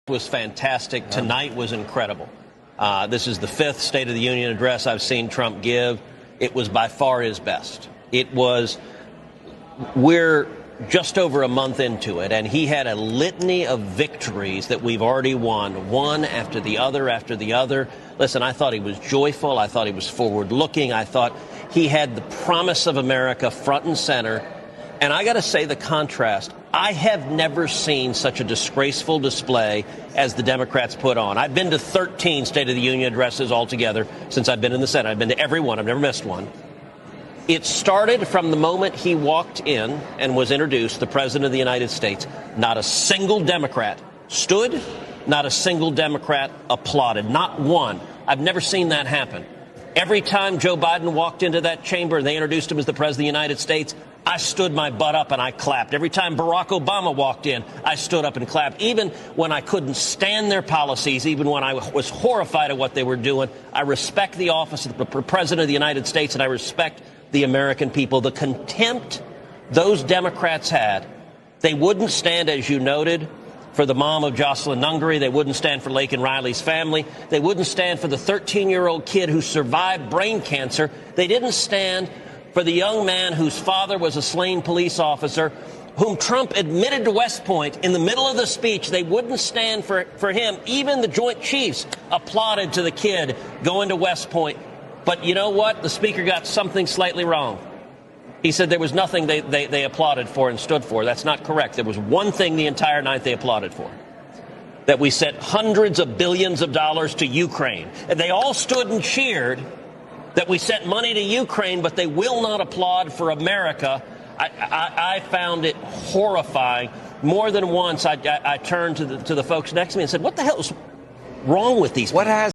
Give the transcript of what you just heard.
Was fantastic. Tonight was incredible. This is the fifth State of the Union address I've seen Trump give. It was by far his best. We're just over a month into it, and he had a litany of victories that we've already won, one after the other after the other. Listen, I thought he was joyful. I thought he was forward-looking. I thought he had the promise of America front and center. And I got to say the contrast. I have never seen such a disgraceful display as the Democrats put on. I've been to 13 State of the Union addresses altogether since I've been in the Senate. I've been to every one. I've never missed one. It started from the moment he walked in and was introduced, the President of the United States. Not a single Democrat stood. Not a single Democrat applauded. Not one. I've never seen that happen. Every time Joe Biden walked into that chamber and they introduced him as the President of the United States, I stood my butt up and I clapped. Every time Barack Obama walked in, I stood up and clapped. Even when I couldn't stand their policies, even when I was horrified at what they were doing, I respect the office of the President of the United States, and I respect the American people. The contempt those Democrats had, they wouldn't stand, as you noted, for the mom of Jocelyn Nungary. They wouldn't stand for Laken Riley's family. They wouldn't stand for the 13-year-old kid who survived brain cancer. They didn't stand for the young man whose father was a slain police officer, whom Trump admitted to West Point in the middle of the speech. They wouldn't stand for him. Even the Joint Chiefs applauded to the kid going to West Point. But you know what? The speaker got something slightly wrong. He said there was nothing they applauded for and stood for. That's not correct. There was one thing the entire night they applauded for: that we sent hundreds of billions of dollars to Ukraine. And they all stood and cheered that we sent money to Ukraine, but they will not applaud for America. I found it horrifying. More than once, I turned to the folks next to me and said, what the hell is wrong with these people?